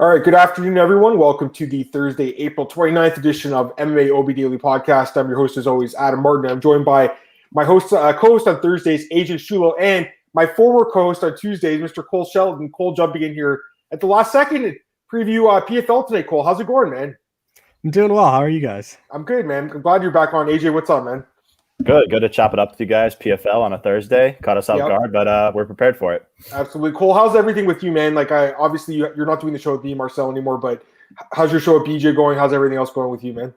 All right, good afternoon, everyone. Welcome to the Thursday, April 29th edition of MMAOB Daily Podcast. I'm your host, as always, Adam Martin. I'm joined by my co-host on Thursdays, AJ Schullo, and my former co-host on Tuesdays, Mr. Cole Sheldon. Cole jumping in here at the last second to preview PFL today. Cole, how's it going, man? I'm doing well. How are you guys? I'm good, man. I'm glad you're back on. AJ, what's up, man? Good to chop it up with you guys. PFL on a Thursday caught us off guard, but we're prepared for it. Absolutely. Cole, how's everything with you, man? Like, obviously you're not doing the show with me, Marcel, anymore, but how's your show with BJ going? How's everything else going with you, man?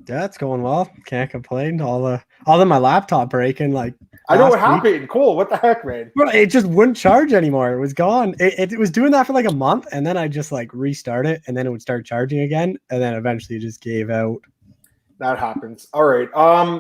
Yeah, it's going well. Can't complain. All of my laptop breaking, like I know what happened. Cole, what the heck, man? Bro, it just wouldn't charge anymore. It was gone. It was doing that for like a month, and then I just like restart it, and then it would start charging again, and then eventually it just gave out. That happens. All right.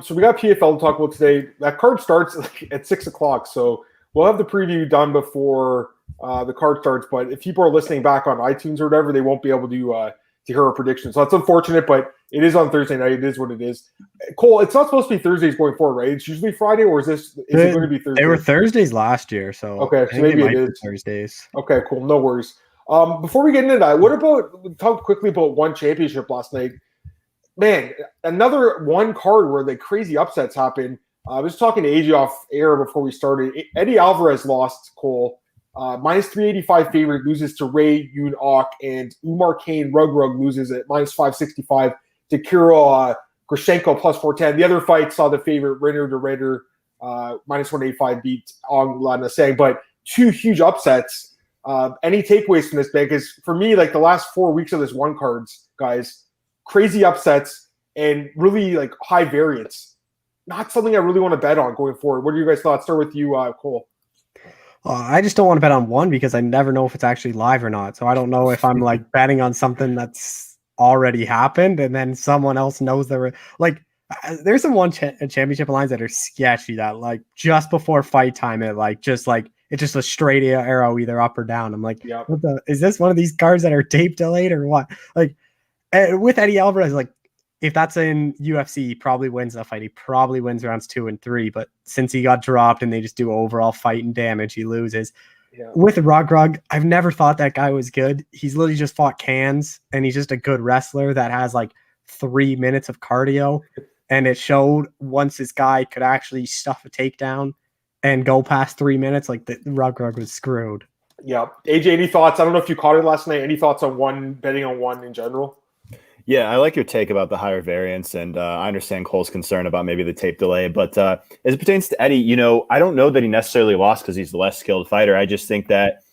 So we got PFL to talk about today. That card starts at 6 o'clock, so we'll have the preview done before the card starts. But if people are listening back on iTunes or whatever, they won't be able to hear our predictions. So that's unfortunate, but it is on Thursday night. It is what it is. Cole, it's not supposed to be Thursdays going forward, right? It's usually Friday, or is it going to be Thursday? They were Thursdays last year, so okay, so maybe it is Thursdays. Okay, cool. No worries. Before we get into that, talk quickly about one championship last night. Man, another one card where the crazy upsets happen. I was talking to AJ off air before we started. Eddie Alvarez lost, Cole. Minus 385 favorite loses to Ray Yoon-ok, and Umar Kane Rug loses at minus 565 to Kirill Grashenko plus 410. The other fight saw the favorite Renner to Renner minus 185 beat Ong Lanasang, but two huge upsets. Any takeaways from this, man? Because for me, like the last 4 weeks of this one cards, guys, crazy upsets and really like high variance. Not something I really want to bet on going forward. What are you guys' thoughts? Start with you, Cole. I just don't want to bet on one because I never know if it's actually live or not. So I don't know if I'm like betting on something that's already happened and then someone else knows there's some championship lines that are sketchy that like just before fight time it's just a straight arrow either up or down. I'm like, yep. Is this one of these cards that are tape delayed or what? Like with Eddie Alvarez, like if that's in UFC, he probably wins that fight. He probably wins rounds 2 and 3. But since he got dropped and they just do overall fight and damage, he loses. Yeah. With Rug, I've never thought that guy was good. He's literally just fought cans, and he's just a good wrestler that has like 3 minutes of cardio. And it showed once this guy could actually stuff a takedown and go past 3 minutes, like the Rug was screwed. Yeah. AJ, any thoughts? I don't know if you caught it last night. Any thoughts on betting on one in general? Yeah, I like your take about the higher variance, and I understand Cole's concern about maybe the tape delay. But as it pertains to Eddie, I don't know that he necessarily lost because he's the less skilled fighter. I just think that,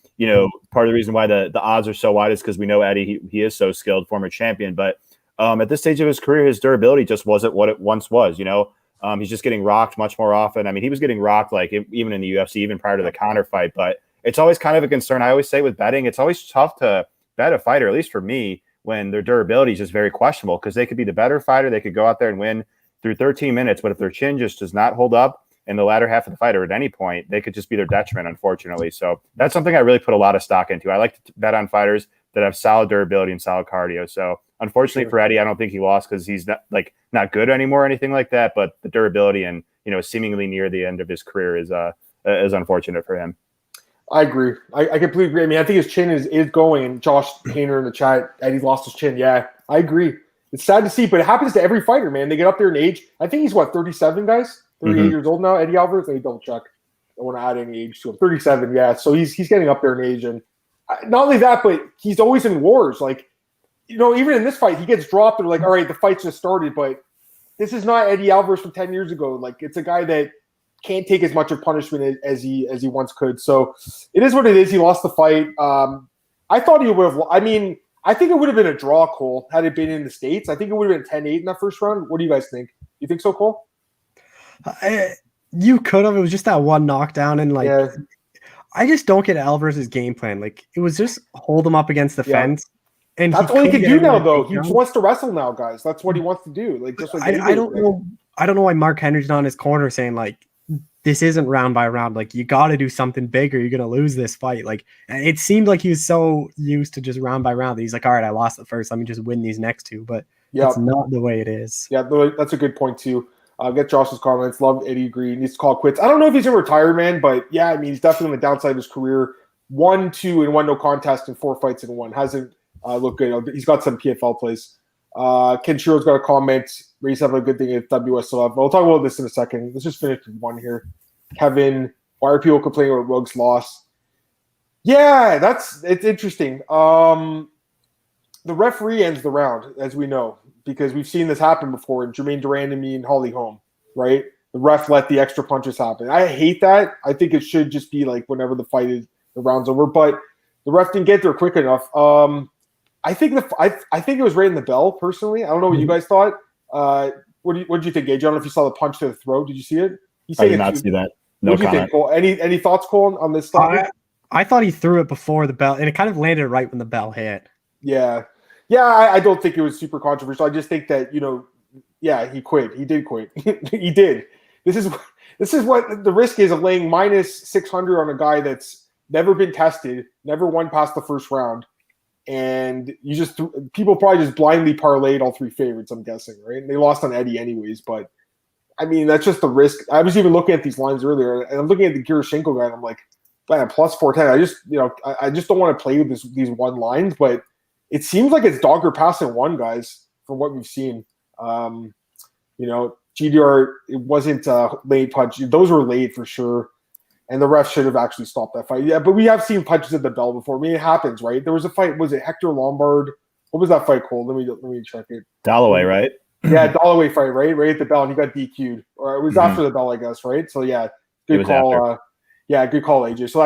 part of the reason why the odds are so wide is because we know Eddie, he is so skilled, former champion. But at this stage of his career, his durability just wasn't what it once was, He's just getting rocked much more often. I mean, he was getting rocked like even in the UFC, even prior to the counter fight. But it's always kind of a concern. I always say with betting, it's always tough to bet a fighter, at least for me, when their durability is just very questionable because they could be the better fighter. They could go out there and win through 13 minutes, but if their chin just does not hold up in the latter half of the fight or at any point, they could just be their detriment, unfortunately. So that's something I really put a lot of stock into. I like to bet on fighters that have solid durability and solid cardio. So unfortunately for Eddie, I don't think he lost because he's not good anymore or anything like that, but the durability and, seemingly near the end of his career is unfortunate for him. I agree. I completely agree. I mean, I think his chin is going, and Josh Hayner in the chat, Eddie lost his chin. Yeah, I agree. It's sad to see, but it happens to every fighter, man. They get up there in age. I think he's, 37, guys? 38 years old now, Eddie Alvarez? Let me double check. I want to add any age to him. 37, yeah. So he's getting up there in age. And not only that, but he's always in wars. Like, even in this fight, he gets dropped. They're like, all right, the fight's just started, but this is not Eddie Alvarez from 10 years ago. Like, it's a guy that can't take as much of punishment as he once could. So it is what it is. He lost the fight. I thought he would have. I mean, I think it would have been a draw, Cole, had it been in the States. I think it would have been 10-8 in that first round. What do you guys think? You think so, Cole? You could have. It was just that one knockdown, and I just don't get Alvarez's game plan. Like, it was just hold him up against the fence. And that's what he can do now, though. He just wants to wrestle now, guys. That's what he wants to do. Like, just like I don't know. I don't know why Mark Henry's not in his corner saying this isn't round by round. Like, you got to do something big or you're going to lose this fight. Like, it seemed like he was so used to just round by round that he's like, all right, I lost the first. Let me just win these next two. But it's not the way it is. Yeah, that's a good point, too. Get Josh's comments. Love Eddie Green. Needs to call quits. I don't know if he's going to retire, man, but yeah, I mean, he's definitely on the downside of his career. 1-2 and 1 no contest in 4 fights in 1. Hasn't look good. He's got some PFL plays. Kenshiro's got a comment. Reyes having a good thing at WSLF. We'll talk about this in a second. Let's just finish with one here. Kevin, why are people complaining about Rogue's loss? Yeah, it's interesting. The referee ends the round, as we know, because we've seen this happen before in Jermaine Durandamy and Holly Holm, right? The ref let the extra punches happen. I hate that. I think it should just be like whenever the round's over, but the ref didn't get there quick enough. I think it was right in the bell, personally. I don't know what you guys thought. What did you think, AJ? I don't know if you saw the punch to the throat. Did you see it? I did not see that. No what do you think, Cole? Any thoughts, Cole, on this topic? I thought he threw it before the bell, and it kind of landed right when the bell hit. Yeah. I don't think it was super controversial. I just think that, he quit. He did quit. He did. This is what the risk is of laying minus 600 on a guy that's never been tested, never won past the first round. And people probably just blindly parlayed all three favorites, I'm guessing, right? And they lost on Eddie anyways, but I mean, that's just the risk. I was even looking at these lines earlier, and I'm looking at the Gerasimko guy, and I'm like, man, plus 410. I just don't want to play with these one lines, but it seems like it's dogger passing one, guys, from what we've seen. GDR, it wasn't late punch. Those were late for sure. And the ref should have actually stopped that fight. Yeah, but we have seen punches at the bell before. I mean, it happens, right? There was a fight. Was it Hector Lombard? What was that fight called? Let me check it. Dalloway, right? Yeah, Dalloway fight, right? Right at the bell, and he got DQ'd. Or it was after the bell, I guess, right? So, yeah, good call. Good call, AJ. So,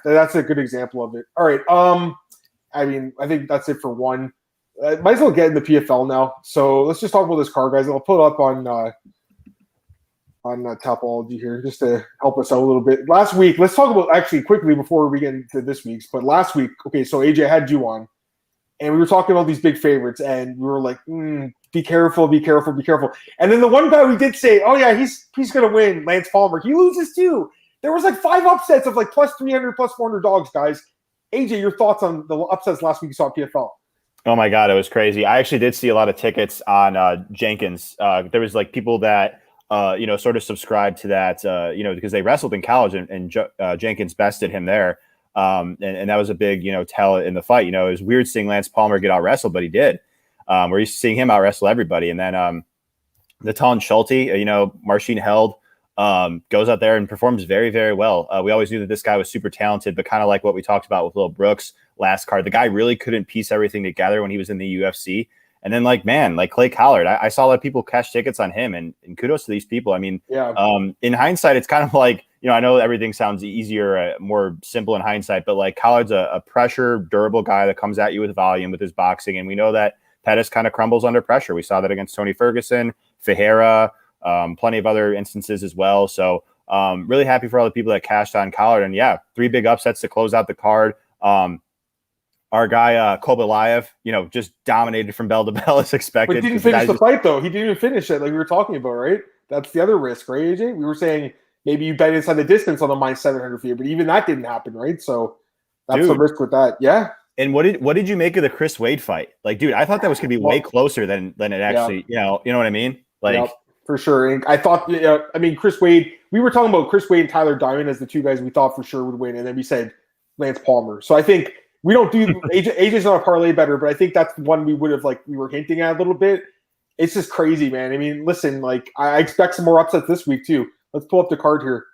that's a good example of it. All right. I mean, I think that's it for one. Might as well get in the PFL now. So let's just talk about this card, guys. I'll put it up on Topology here just to help us out a little bit. Last week, let's talk about actually quickly before we get into this week's. But last week, okay, so AJ had you on, and we were talking about these big favorites, and we were like, be careful, be careful, be careful. And then the one guy we did say, oh yeah, he's going to win, Lance Palmer. He loses too. There was like 5 upsets of like plus 300, plus 400 dogs, guys. AJ, your thoughts on the upsets last week you saw at PFL? Oh my God, it was crazy. I actually did see a lot of tickets on Jenkins. There was like people that sort of subscribed to that, because they wrestled in college and Jenkins bested him there. And that was a big, tell in the fight. It was weird seeing Lance Palmer get out wrestled, but he did. We're used to seeing him out wrestle everybody. And then Natan Schulte, Marcin Held, goes out there and performs very, very well. We always knew that this guy was super talented, but kind of like what we talked about with Lil Brooks last card, the guy really couldn't piece everything together when he was in the UFC. And then like Clay Collard, I saw a lot of people cash tickets on him, and kudos to these people. I mean, in hindsight, it's kind of like, I know everything sounds easier, more simple in hindsight, but like Collard's a pressure, durable guy that comes at you with volume with his boxing. And we know that Pettis kind of crumbles under pressure. We saw that against Tony Ferguson, Ferreira, plenty of other instances as well. So really happy for all the people that cashed on Collard. And 3 big upsets to close out the card. Our guy, Kobelayev, just dominated from bell to bell as expected. But didn't finish the fight, though. He didn't even finish it like we were talking about, right? That's the other risk, right, AJ? We were saying maybe you bet inside the distance on the minus 700 for you, but even that didn't happen, right? So that's the risk with that. Yeah. And what did you make of the Chris Wade fight? Like, dude, I thought that was going to be way closer than it actually, you know what I mean? Like, for sure. And I thought, Chris Wade, we were talking about Chris Wade and Tyler Diamond as the 2 guys we thought for sure would win. And then we said Lance Palmer. So I think we don't do AJ's not a parlay better, but I think that's one we would have we were hinting at a little bit. It's just crazy, man. I mean, listen, I expect some more upsets this week too. Let's pull up the card here.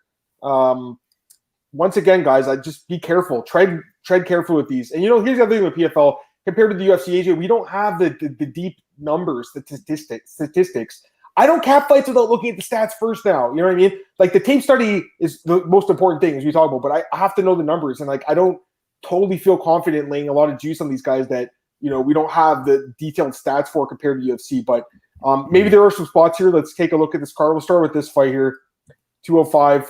Once again, guys, I just be careful. Tread careful with these. And here's the other thing with PFL compared to the UFC, AJ, we don't have the deep numbers, the statistics. I don't cap fights without looking at the stats first now. You know what I mean? Like the tape study is the most important thing as we talk about, but I have to know the numbers. And I don't totally feel confident laying a lot of juice on these guys that, we don't have the detailed stats for compared to UFC. But maybe there are some spots here. Let's take a look at this card. We'll start with this fight here. 205,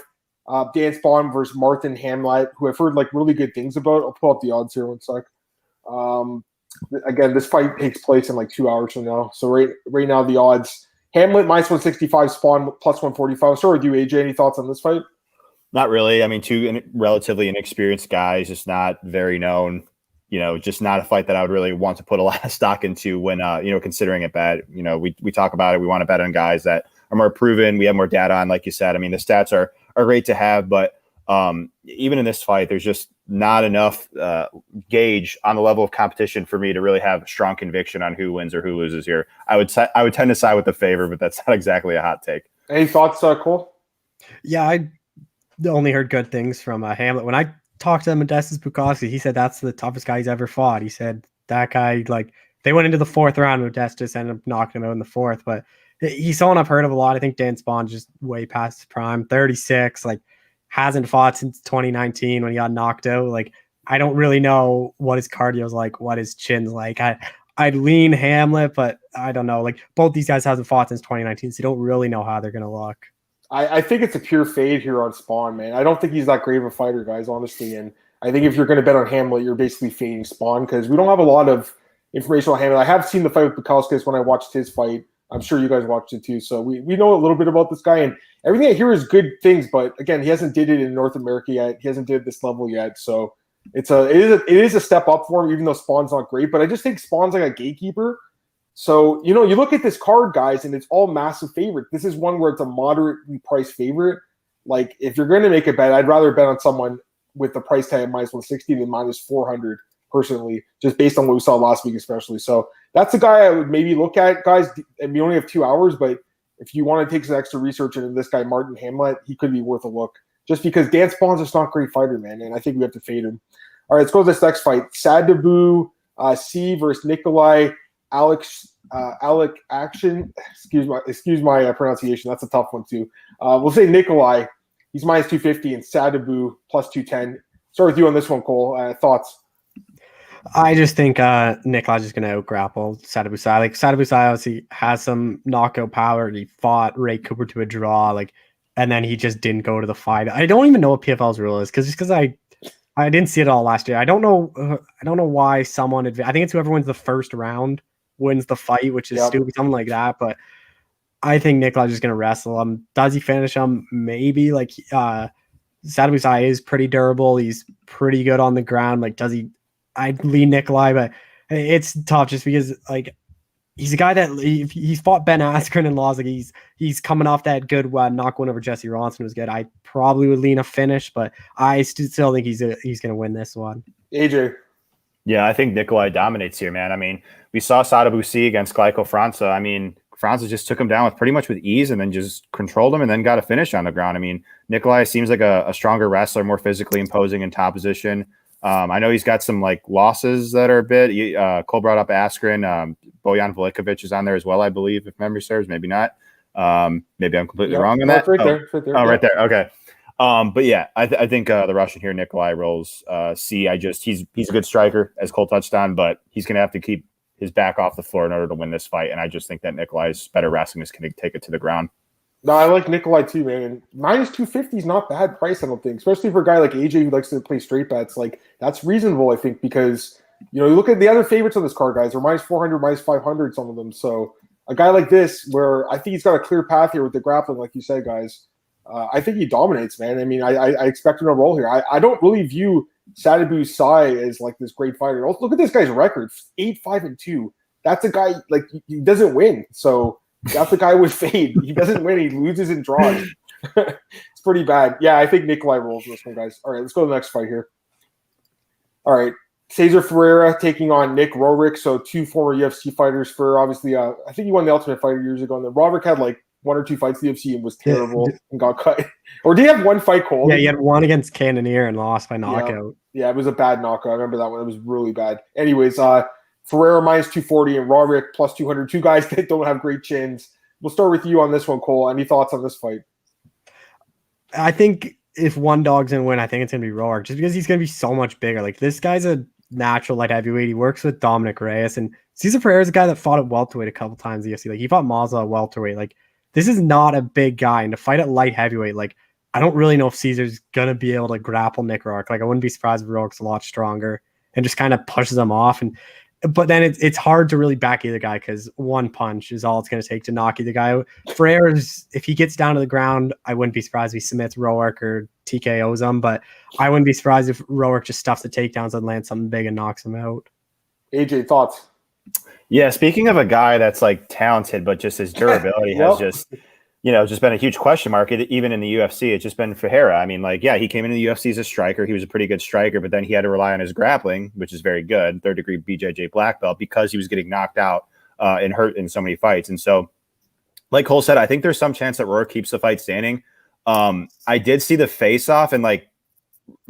Dan Spawn versus Martin Hamlet, who I've heard really good things about. I'll pull up the odds here one sec. Again, this fight takes place in 2 hours from now. So right now the odds, Hamlet minus 165, Spawn plus 145. I'll start with you, AJ. Any thoughts on this fight? Not really. I mean, 2 relatively inexperienced guys, just not very known. Just not a fight that I would really want to put a lot of stock into when, considering it bad. We talk about it. We want to bet on guys that are more proven. We have more data on, like you said. I mean, the stats are great to have, but even in this fight, there's just not enough gauge on the level of competition for me to really have strong conviction on who wins or who loses here. I would tend to side with the favor, but that's not exactly a hot take. Any thoughts, Cole? Yeah, I only heard good things from Hamlet. When I talked to Modestus Bukowski, he said that's the toughest guy he's ever fought. He said that guy, like, they went into the fourth round. Modestus ended up knocking him out in the fourth, but he's someone I've heard of a lot. I think Dan Spawn's just way past his prime, 36, like, hasn't fought since 2019 when he got knocked out. Like, I don't really know what his cardio's like, what his chin's like. I'd lean Hamlet, but I don't know. Like, both these guys hasn't fought since 2019, so you don't really know how they're going to look. I think it's a pure fade here on Spawn, man. I don't think he's that great of a fighter, guys, honestly. And I think if you're going to bet on Hamlet, you're basically fading Spawn because we don't have a lot of information on Hamlet. I have seen the fight with Bukowskis when I watched his fight. I'm sure you guys watched it too. So we know a little bit about this guy. And everything I hear is good things. But, again, he hasn't did it in North America yet. He hasn't did this level yet. So it is a step up for him, even though Spawn's not great. But I just think Spawn's like a gatekeeper. So, you look at this card, guys, and it's all massive favorite. This is one where it's a moderately priced favorite. Like, if you're going to make a bet, I'd rather bet on someone with the price tag minus 160 than minus 400, personally, just based on what we saw last week especially. So that's a guy I would maybe look at, guys. And we only have 2 hours, but if you want to take some extra research into this guy, Martin Hamlet, he could be worth a look. Just because Dan Spawn's just not a great fighter, man, and I think we have to fade him. All right, let's go to this next fight. Sadabu C versus Nikolai Alec Action. Excuse my pronunciation. That's a tough one too. We'll say Nikolai. He's minus 250 and Sadabu plus 210. Start with you on this one, Cole. Thoughts? I just think Nikolai's just going to out-grapple Sadabusai. Like, Sadabusai obviously has some knockout power. He fought Ray Cooper to a draw, and then he just didn't go to the fight. I don't even know what PFL's rule is because I didn't see it all last year. I don't know why someone. I think it's whoever wins the first round wins the fight, which is stupid, something like that. But I think Nikolai's just going to wrestle him. Does he finish him? Maybe. Like, Sadabusai is pretty durable. He's pretty good on the ground. Like, does he? I'd lean Nikolai, but it's tough just because, like, he's a guy that he's fought Ben Askren and lost. Like, he's coming off that good knock win over Jesse Ronson was good. I probably would lean a finish, but I still think he's going to win this one. AJ. Yeah, I think Nikolai dominates here, man. I mean, we saw Sadabusi against Glyco França. I mean, França just took him down with pretty much with ease and then just controlled him and then got a finish on the ground. I mean, Nikolai seems like a stronger wrestler, more physically imposing in top position. I know he's got some losses that are a bit. Cole brought up Askren. Bojan Velikovic is on there as well, I believe, if memory serves. Maybe not. Maybe I'm completely wrong on that. Right there. Oh, right there. Okay. But yeah, I think the Russian here, Nikolai, rolls C. He's a good striker, as Cole touched on, but he's going to have to keep his back off the floor in order to win this fight. And I just think that Nikolai's better wrestling is going to take it to the ground. No, I like Nikolai too, man. And minus 250 is not bad price, I don't think, especially for a guy like AJ who likes to play straight bets. Like, that's reasonable, I think, because, you look at the other favorites on this card, guys. They're minus 400, minus 500, some of them. So a guy like this, where I think he's got a clear path here with the grappling, like you said, guys, I think he dominates, man. I mean, I expect him to roll here. I don't really view Sadabu Sai as this great fighter. Also, look at this guy's record, 8-5-2. That's a guy, he doesn't win. So that's the guy with fade. He doesn't win. He loses and draws. It's pretty bad. Yeah, I think Nikolai rolls this one, guys. All right, let's go to the next fight here. All right, Cesar Ferreira taking on Nick Rorick. So 2 former UFC fighters for, obviously, I think he won the Ultimate Fighter years ago. And then Rorick had 1 or 2 fights in the UFC and was terrible and got cut. Or did he have one fight, Cole? Yeah, he had one against Cannonier and lost by knockout. Yeah, it was a bad knockout. I remember that one. It was really bad. Anyways, Ferreira minus 240 and Rorick plus 200. 2 guys that don't have great chins. We'll start with you on this one, Cole. Any thoughts on this fight? I think if one dog's going to win, I think it's going to be Rorick, just because he's going to be so much bigger. Like, this guy's a natural light heavyweight. He works with Dominic Reyes, and Cesar Ferreira is a guy that fought at welterweight a couple times in the UFC. He fought Mazza at welterweight. This is not a big guy, and to fight at light heavyweight, I don't really know if Cesar's going to be able to grapple Nick Rorick. I wouldn't be surprised if Rorick's a lot stronger and just kind of pushes him off. But then it's hard to really back either guy because one punch is all it's going to take to knock either guy out. Ferreira's, if he gets down to the ground, I wouldn't be surprised if he submits Rorick or TKOs him, but I wouldn't be surprised if Rorick just stuffs the takedowns and lands something big and knocks him out. AJ, thoughts? Yeah, speaking of a guy that's talented, but just his durability has just just been a huge question mark, even in the UFC. It's just been Ferreira. I mean, like, yeah, he came into the UFC as a striker. He was a pretty good striker, but then he had to rely on his grappling, which is very good, third-degree BJJ black belt, because he was getting knocked out and hurt in so many fights. And so, like Cole said, I think there's some chance that Rory keeps the fight standing. I did see the face-off, and, like,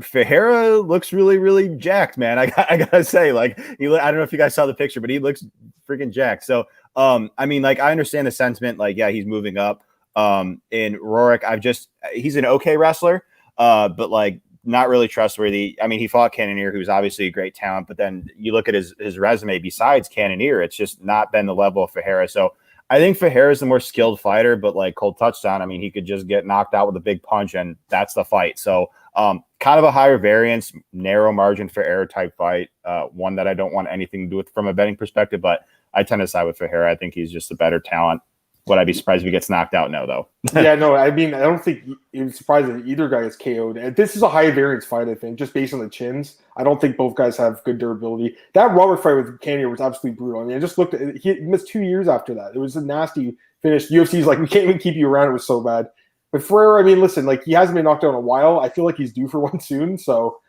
Ferreira looks really, really jacked, man. I gotta say, like, I don't know if you guys saw the picture, but he looks freaking jacked. So, I mean, like, I understand the sentiment. Like, yeah, he's moving up. In Rorick, he's an okay wrestler, but like not really trustworthy. I mean, he fought Cannonier, who's obviously a great talent, but then you look at his resume besides Cannonier, it's just not been the level of Ferreira. So I think Ferreira is the more skilled fighter, but like Cole touched on, I mean, he could just get knocked out with a big punch, and that's the fight. So kind of a higher variance, narrow margin for error type fight, one that I don't want anything to do with from a betting perspective, but I tend to side with Ferreira. I think he's just a better talent. Would I be surprised if he gets knocked out? No, though. Yeah, no, I mean, I don't think you'd be surprised if either guy gets KO'd. And this is a high variance fight, I think, just based on the chins. I don't think both guys have good durability. That Robert fight with Cannonier was absolutely brutal. I mean, I just looked at it. He missed 2 years after that. It was a nasty finish. UFC's like, we can't even keep you around. It was so bad. But Ferreira, I mean, listen, like, he hasn't been knocked out in a while. I feel like he's due for one soon. So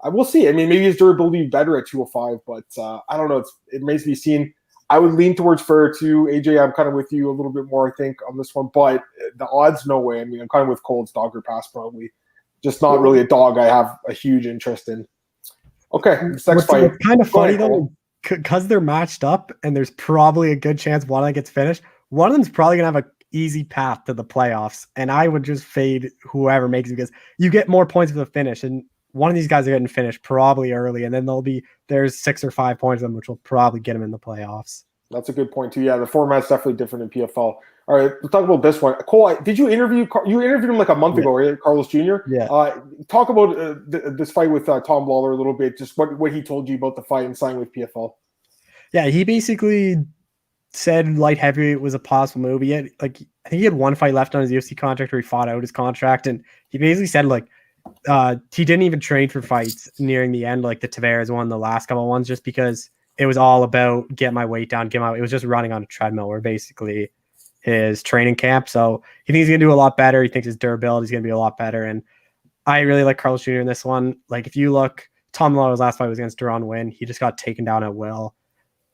we'll see. I mean, maybe his durability is better at 205, but I don't know. It remains to be seen. I would lean towards Ferreira too. AJ, I'm kind of with you a little bit more, I think, on this one. But the odds, no way. I mean, I'm kind of with Cole's dog or pass probably. Just not really a dog I have a huge interest in. Okay, this next fight. Kind of funny, though, because they're matched up and there's probably a good chance one of them gets finished. One of them's probably going to have an easy path to the playoffs. And I would just fade whoever makes it because you get more points for the finish. And one of these guys are getting finished probably early, and then there's 6 or 5 points of them, which will probably get him in the playoffs. That's a good point too. Yeah, the format's definitely different in PFL. All right, let's talk about this one. Cole, did you interview? You interviewed him like a month ago, right? Carlos Jr. Yeah. Talk about this fight with Tom Lawler a little bit. Just what he told you about the fight and signing with PFL. Yeah, he basically said light heavyweight was a possible move. I think he had one fight left on his UFC contract where he fought out his contract, and he basically said like. He didn't even train for fights nearing the end, like the Tavares one, the last couple ones, just because it was all about get my weight down, it was just running on a treadmill or basically his training camp. So he thinks he's gonna do a lot better. He thinks his durability is gonna be a lot better. And I really like Carlos Jr. in this one. Like if you look, Tom Lawler's last fight was against Duran Win. He just got taken down at will.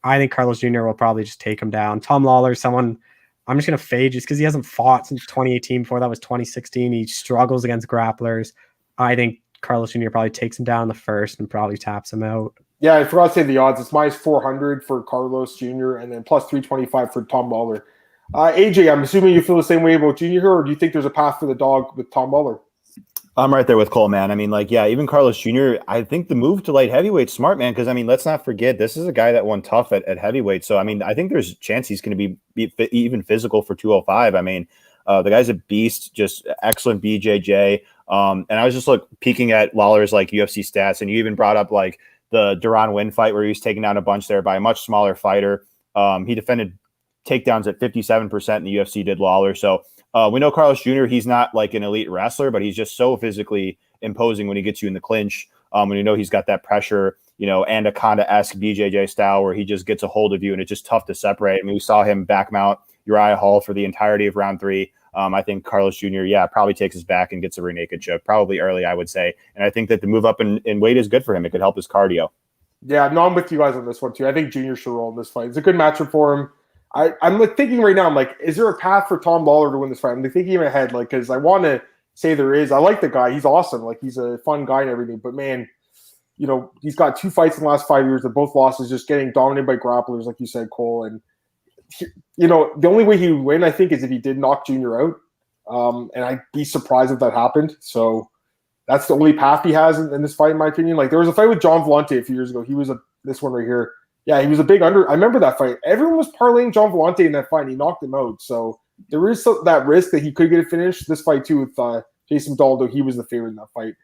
I think Carlos Jr. will probably just take him down. Tom Lawler is someone I'm just gonna fade just because he hasn't fought since 2018. Before that was 2016. He struggles against grapplers. I think Carlos Jr. probably takes him down in the first and probably taps him out. Yeah, I forgot to say the odds. It's minus 400 for Carlos Jr. and then plus 325 for Tom Lawler. AJ, I'm assuming you feel the same way about Jr. here, or do you think there's a path for the dog with Tom Lawler? I'm right there with Cole, man. I mean, like, yeah, even Carlos Jr., I think the move to light heavyweight's smart, man, because, I mean, let's not forget, this is a guy that won tough at heavyweight. So, I mean, I think there's a chance he's going to be even physical for 205. I mean, the guy's a beast, just excellent BJJ. And I was just peeking at Lawler's like UFC stats, and you even brought up like the Duran Win fight where he was taken down a bunch there by a much smaller fighter. He defended takedowns at 57% in the UFC did Lawler. So we know Carlos Jr., he's not like an elite wrestler, but he's just so physically imposing when he gets you in the clinch. When you know he's got that pressure, Anaconda-esque BJJ style where he just gets a hold of you and it's just tough to separate. I mean, we saw him back mount Uriah Hall for the entirety of round 3. I think Carlos Jr., probably takes his back and gets a rear naked choke, probably early, I would say. And I think that the move up in weight is good for him. It could help his cardio. Yeah, no, I'm with you guys on this one too. I think Jr. should roll in this fight. It's a good matchup for him. I'm thinking right now, I'm like, is there a path for Tom Lawler to win this fight? I'm thinking in my head, because I want to say there is. I like the guy. He's awesome. He's a fun guy and everything. But man, he's got 2 fights in the last 5 years. They're both losses, just getting dominated by grapplers, like you said, Cole. And the only way he would win, I think, is if he did knock Jr. out. And I'd be surprised if that happened. So that's the only path he has in this fight, in my opinion. There was a fight with John Vellante a few years ago. He was this one right here. Yeah, he was a big under. I remember that fight. Everyone was parlaying John Vellante in that fight, and he knocked him out. So there is that risk that he could get a finish. This fight, too, with Jason Mcdonald, though, he was the favorite in that fight.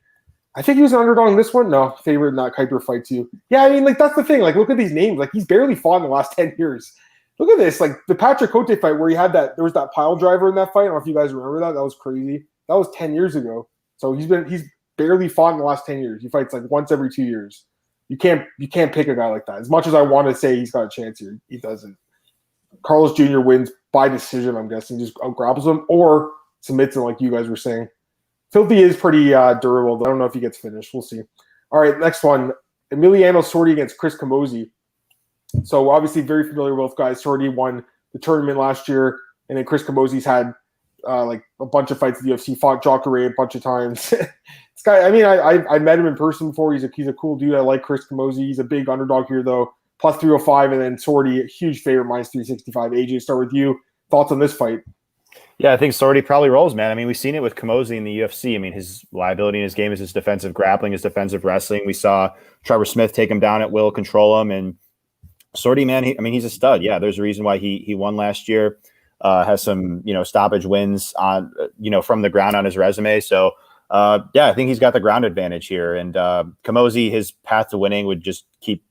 I think he was an underdog in this one. No, favorite in that Kuiper fight, too. Yeah, I mean, that's the thing. Look at these names. He's barely fought in the last 10 years. Look at this, the Patrick Cote fight where he had there was that pile driver in that fight. I don't know if you guys remember that. That was crazy. That was 10 years ago. So he's barely fought in the last 10 years. He fights once every 2 years. You can't pick a guy like that. As much as I want to say he's got a chance here, he doesn't. Carlos Jr. wins by decision, I'm guessing, just grapples him or submits him like you guys were saying. Filthy is pretty durable. I don't know if he gets finished. We'll see. All right, next one. Emiliano Sordi against Chris Camozzi. So we're obviously very familiar with guys. Sordi won the tournament last year, and then Chris Camozzi's had like a bunch of fights at the UFC, fought Jacare a bunch of times. This guy, I mean, I met him in person before. He's a cool dude. I like Chris Camozzi. He's a big underdog here, though. Plus 305, and then Sordi, huge favorite, minus 365. AJ, start with you. Thoughts on this fight? Yeah, I think Sordi probably rolls, man. I mean, we've seen it with Camozzi in the UFC. I mean, his liability in his game is his defensive grappling, his defensive wrestling. We saw Trevor Smith take him down at will, control him, and Sordi, man, he's a stud. Yeah, there's a reason why he won last year. Has some, stoppage wins on, from the ground on his resume. So, I think he's got the ground advantage here. And Camozzi, his path to winning would just keep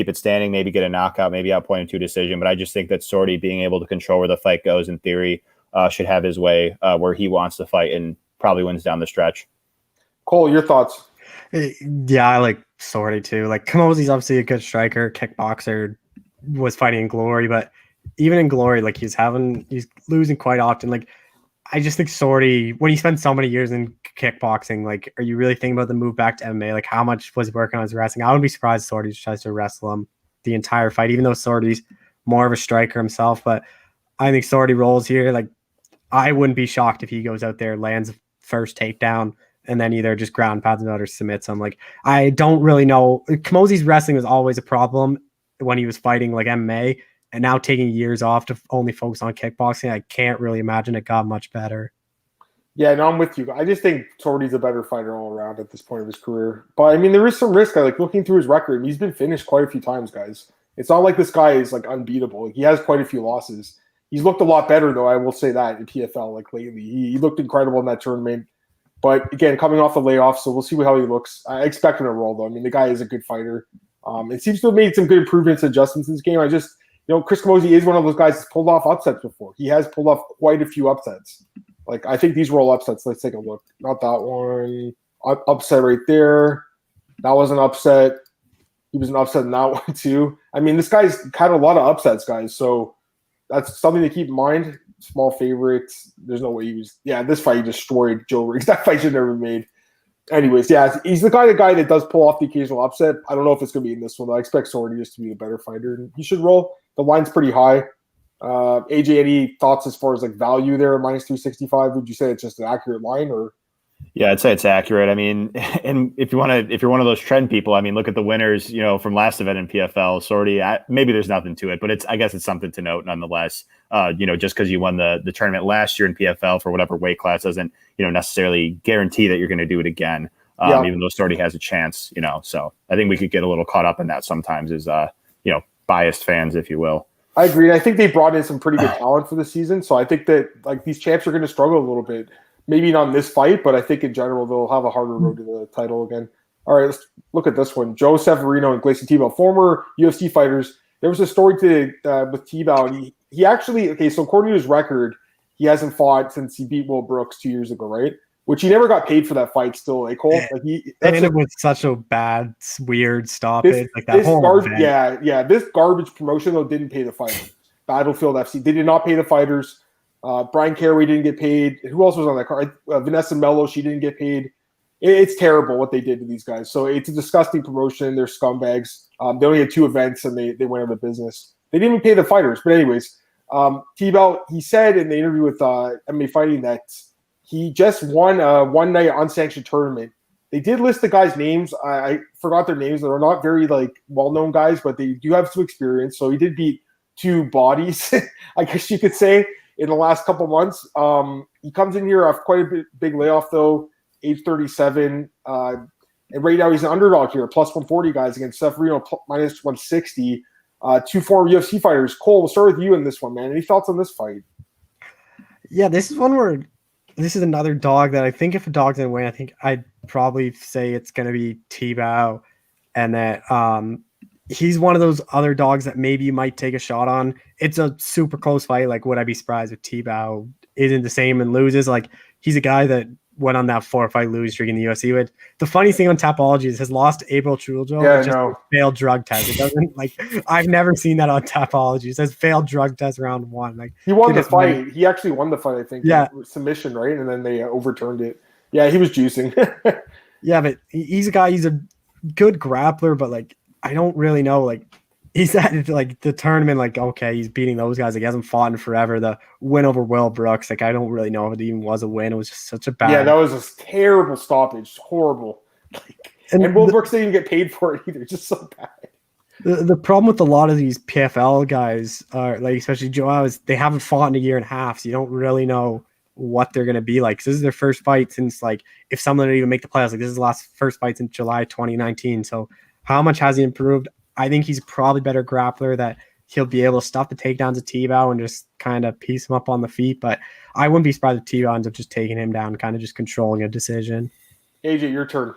it standing, maybe get a knockout, maybe outpoint him to a decision. But I just think that Sordi being able to control where the fight goes, in theory, should have his way where he wants to fight and probably wins down the stretch. Cole, your thoughts? Yeah, I like Sordi too. Like Camozzi's obviously a good striker, kickboxer, was fighting in Glory, but even in Glory, like he's losing quite often. Like I just think Sordi, when he spent so many years in kickboxing, like are you really thinking about the move back to MMA? Like how much was he working on his wrestling? I wouldn't be surprised if Sordi tries to wrestle him the entire fight, even though Sordi's more of a striker himself. But I think Sordi rolls here. Like I wouldn't be shocked if he goes out there, lands first takedown, and then either just ground pounds him out or submits him. Like I don't really know. Camozzi's wrestling was always a problem when he was fighting like MMA, and now taking years off to only focus on kickboxing, I can't really imagine it got much better. Yeah, no, I'm with you. I just think Sordi's a better fighter all around at this point of his career. But I mean, there is some risk. I like looking through his record. He's been finished quite a few times, guys. It's not like this guy is like unbeatable. Like, he has quite a few losses. He's looked a lot better, though. I will say that in PFL, like lately, he looked incredible in that tournament. But again, coming off the layoff, so we'll see how he looks. I expect him to roll, though. I mean, the guy is a good fighter. It seems to have made some good improvements, adjustments in this game. Chris Camozzi is one of those guys that's pulled off upsets before. He has pulled off quite a few upsets. Like, I think these were all upsets. Let's take a look. Not that one. Upset right there. That was an upset. He was an upset in that one, too. I mean, this guy's had a lot of upsets, guys. So that's something to keep in mind. Small favorites. There's no way he was. Yeah, this fight he destroyed Joe Riggs. That fight should never be made. Anyways, yeah, he's the kind of guy that does pull off the occasional upset. I don't know if it's going to be in this one. I expect Sordi just to be the better fighter. And he should roll. The line's pretty high. AJ, any thoughts as far as like value there, minus 365? Would you say it's just an accurate line, or? Yeah, I'd say it's accurate. I mean, and if you're one of those trend people, I mean, look at the winners, from last event in PFL. Sordi, maybe there's nothing to it, but I guess it's something to note nonetheless. Just because you won the tournament last year in PFL for whatever weight class doesn't, necessarily guarantee that you're going to do it again. Even though Sordi has a chance, So I think we could get a little caught up in that sometimes as, biased fans, if you will. I agree. I think they brought in some pretty good talent for the season. So I think that like these champs are going to struggle a little bit. Maybe not in this fight, but I think in general they'll have a harder road to the title again. All right, let's look at this one. Joe Severino and Gleison Tebow, former UFC fighters. There was a story with Tebow, and he actually, so according to his record, he hasn't fought since he beat Will Brooks 2 years ago, right? Which he never got paid for that fight still, Cole? Like it was such a bad, weird stoppage. This garbage promotion, though, didn't pay the fighters. Battlefield FC, they did not pay the fighters. Brian Carey didn't get paid. Who else was on that card? Vanessa Mello, she didn't get paid. It's terrible what they did to these guys. So it's a disgusting promotion. They're scumbags. They only had 2 events, and they went out of business. They didn't even pay the fighters. But anyways, Tebow, he said in the interview with MMA Fighting that he just won a one-night unsanctioned tournament. They did list the guys' names. I forgot their names. They're not very well-known guys, but they do have some experience. So he did beat 2 bodies, I guess you could say, in the last couple months. He comes in here off quite a big layoff, though, age 37. And right now he's an underdog here, plus 140 guys against Severino, minus 160. 2 former UFC fighters. Cole, we'll start with you in this one, man. Any thoughts on this fight? Yeah, this is one where this is another dog that I think if a dog's going to win, I think I'd probably say it's going to be Tebow, and that he's one of those other dogs that maybe you might take a shot on. It's a super close fight. Like, would I be surprised if Tebow isn't the same and loses? Like, he's a guy that went on that 4-fight lose streak in the UFC. With the funny thing on Tapology is his loss to April Chuljo just a failed drug test. It doesn't I've never seen that on Tapology. It says failed drug test round 1. He won the fight. He actually won the fight, I think. Yeah, submission, right? And then they overturned it. Yeah, he was juicing. Yeah, but he's a guy. He's a good grappler, but I don't really know. He's at the tournament. Okay, he's beating those guys. He hasn't fought in forever. The win over Will Brooks. I don't really know if it even was a win. It was just such a bad. Yeah, that was a terrible stoppage. Horrible. And Will Brooks didn't even get paid for it either. Just so bad. The problem with a lot of these PFL guys are especially Joao, is they haven't fought in a year and a half, so you don't really know what they're gonna be like. This is their first fight since if someone didn't even make the playoffs. This is the last first fight since July 2019. So how much has he improved? I think he's probably better grappler, that he'll be able to stop the takedowns of T-Bow and just kind of piece him up on the feet. But I wouldn't be surprised if T-Bow ends up just taking him down, kind of just controlling a decision. AJ, your turn.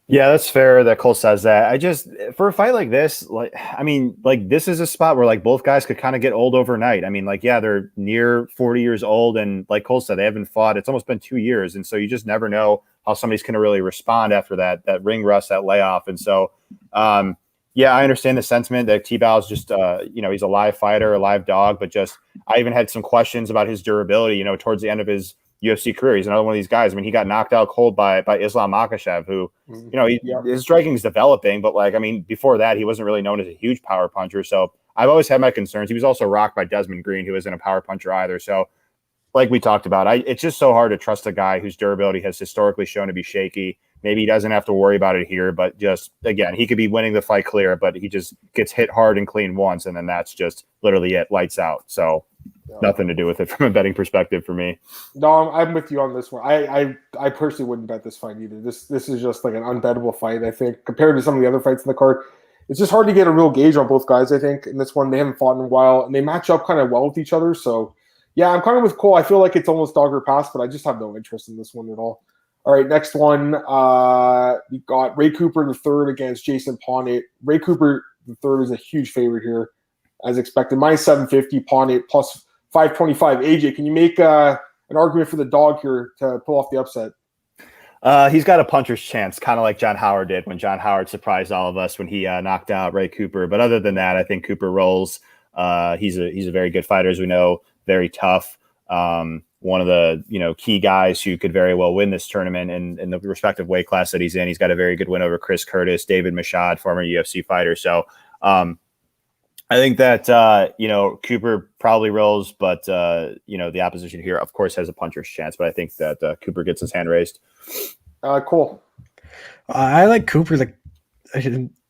Yeah, that's fair that Cole says that. I just, for a fight like this, this is a spot where both guys could kind of get old overnight. They're near 40 years old, and like Cole said, they haven't fought. It's almost been 2 years. And so you just never know how somebody's going to really respond after that ring rust, that layoff. And so, yeah, I understand the sentiment that T-Bow is just, he's a live fighter, a live dog, but I even had some questions about his durability, towards the end of his UFC career. He's another one of these guys. He got knocked out cold by Islam Makhachev, who, his striking is developing, but before that, he wasn't really known as a huge power puncher. So I've always had my concerns. He was also rocked by Desmond Green, who isn't a power puncher either. So like we talked about, it's just so hard to trust a guy whose durability has historically shown to be shaky. Maybe he doesn't have to worry about it here, but just, again, he could be winning the fight clear, but he just gets hit hard and clean once, and then that's just literally it, lights out. So nothing to do with it from a betting perspective for me. No, I'm with you on this one. I personally wouldn't bet this fight either. This is just an unbettable fight, I think, compared to some of the other fights in the card. It's just hard to get a real gauge on both guys, I think. In this one, they haven't fought in a while, and they match up kind of well with each other. So, yeah, I'm kind of with Cole. I feel like it's almost dog or pass, but I just have no interest in this one at all. All right, next one. We got Ray Cooper III against Jason Pawnit. Ray Cooper III is a huge favorite here, as expected. Minus 750, Pawnit plus 525. AJ, can you make an argument for the dog here to pull off the upset? He's got a puncher's chance, kind of like John Howard did when John Howard surprised all of us when he knocked out Ray Cooper. But other than that, I think Cooper rolls. He's a very good fighter, as we know, very tough. One of the key guys who could very well win this tournament in the respective weight class that he's in. He's got a very good win over Chris Curtis, David Mashad, former UFC fighter. So I think that Cooper probably rolls, but the opposition here, of course, has a puncher's chance. But I think that Cooper gets his hand raised. Cool. I like Cooper.